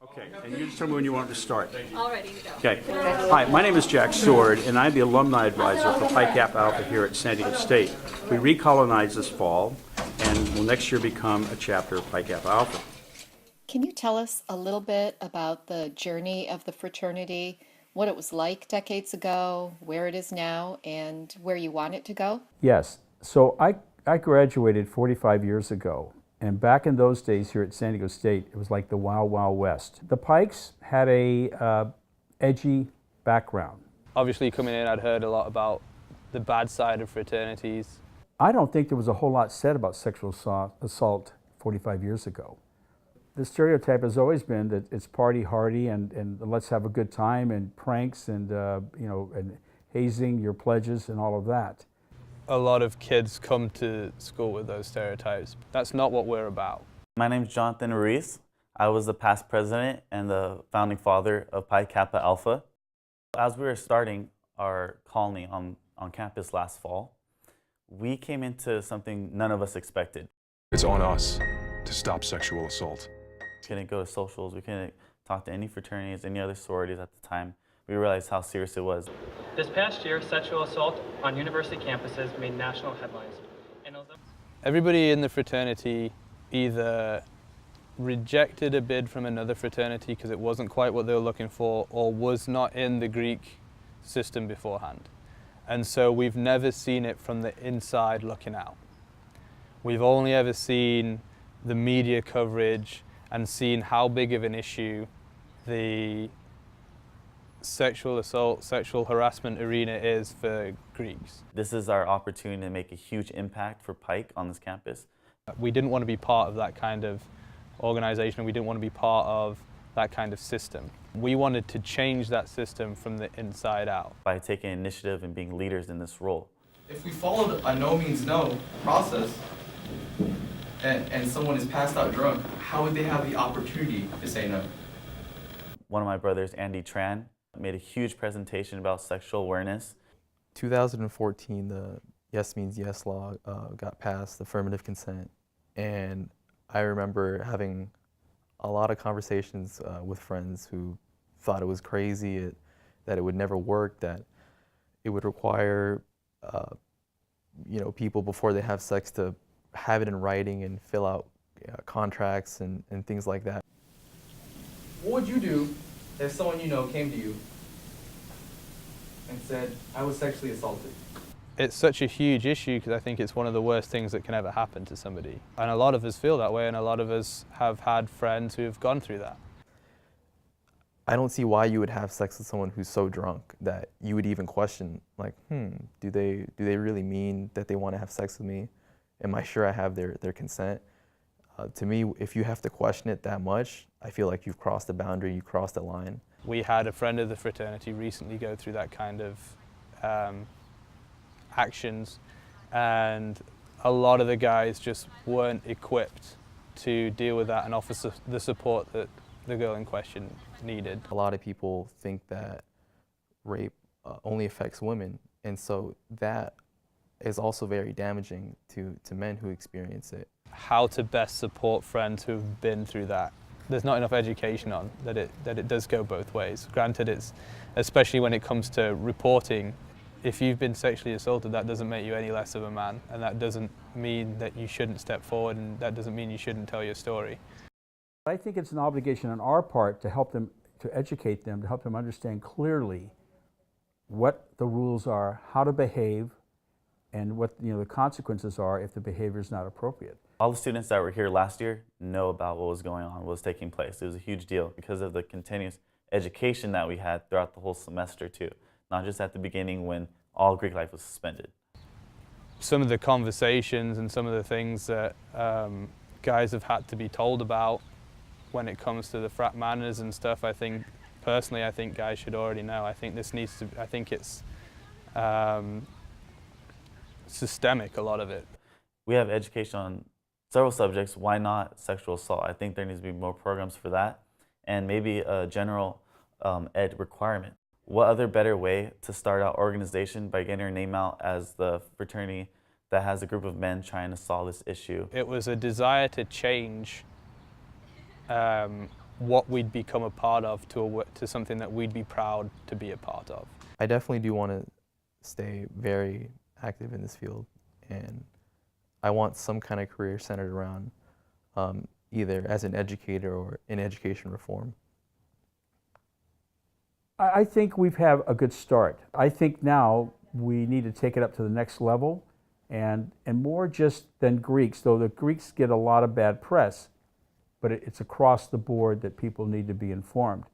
Okay, and you just tell me when you want to start. All ready to go. Okay. Hi, my name is Jack Sword, and I'm the alumni advisor for Pi Kappa Alpha here at Sdsu State. We recolonized this fall, and will next year become a chapter of Pi Kappa Alpha. Can you tell us a little bit about the journey of the fraternity, what it was like decades ago, where it is now, and where you want it to go? Yes. So I graduated 45 years ago, and back in those days here at Sdsu State, it was like the Wild Wild West. The Pikes had a edgy background. Obviously, coming in, I'd heard a lot about the bad side of fraternities. I don't think there was a whole lot said about sexual assault 45 years ago. The stereotype has always been that it's party hardy and let's have a good time and pranks and and hazing your pledges and all of that. A lot of kids come to school with those stereotypes. That's not what we're about. My name is Jonathan Ruiz. I was the past president and the founding father of Pi Kappa Alpha. As we were starting our colony on campus last fall, we came into something none of us expected. It's on us to stop sexual assault. We couldn't go to socials, we couldn't talk to any fraternities, any other sororities at the time. We realized how serious it was. This past year, sexual assault on university campuses made national headlines. Everybody in the fraternity either rejected a bid from another fraternity because it wasn't quite what they were looking for, or was not in the Greek system beforehand. And so we've never seen it from the inside looking out. We've only ever seen the media coverage and seen how big of an issue the sexual assault, sexual harassment arena is for Greeks. This is our opportunity to make a huge impact for Pike on this campus. We didn't want to be part of that kind of organization. We didn't want to be part of that kind of system. We wanted to change that system from the inside out. By taking initiative and being leaders in this role. If we followed a no means no process and someone is passed out drunk, how would they have the opportunity to say no? One of my brothers, Andy Tran, made a huge presentation about sexual awareness. 2014, the Yes Means Yes law got passed, affirmative consent, and I remember having a lot of conversations with friends who thought it was crazy, that it would never work, that it would require people before they have sex to have it in writing and fill out contracts and things like that. What would you do if someone you know came to you and said, I was sexually assaulted? It's such a huge issue because I think it's one of the worst things that can ever happen to somebody. And a lot of us feel that way, and a lot of us have had friends who have gone through that. I don't see why you would have sex with someone who's so drunk that you would even question, like, do they really mean that they want to have sex with me? Am I sure I have their consent? To me, if you have to question it that much, I feel like you've crossed the boundary, you crossed the line. We had a friend of the fraternity recently go through that kind of actions, and a lot of the guys just weren't equipped to deal with that and offer the support that the girl in question needed. A lot of people think that rape only affects women, and so that is also very damaging to men who experience it. How to best support friends who have been through that. There's not enough education on that it does go both ways. Granted, it's especially when it comes to reporting. If you've been sexually assaulted, that doesn't make you any less of a man, and that doesn't mean that you shouldn't step forward, and that doesn't mean you shouldn't tell your story. I think it's an obligation on our part to help them, to educate them, to help them understand clearly what the rules are, how to behave, and what the consequences are if the behavior is not appropriate. All the students that were here last year know about what was going on, what was taking place. It was a huge deal because of the continuous education that we had throughout the whole semester too, not just at the beginning when all Greek life was suspended. Some of the conversations and some of the things that guys have had to be told about when it comes to the frat manners and stuff, I think guys should already know. I think it's systemic, a lot of it. We have education on several subjects. Why not sexual assault? I think there needs to be more programs for that, and maybe a general ed requirement. What other better way to start out organization by getting your name out as the fraternity that has a group of men trying to solve this issue? It was a desire to change what we'd become a part of to something that we'd be proud to be a part of. I definitely do want to stay very active in this field, and I want some kind of career centered around either as an educator or in education reform. I think we've had a good start. I think now we need to take it up to the next level, and more just than Greeks, though the Greeks get a lot of bad press, but it's across the board that people need to be informed.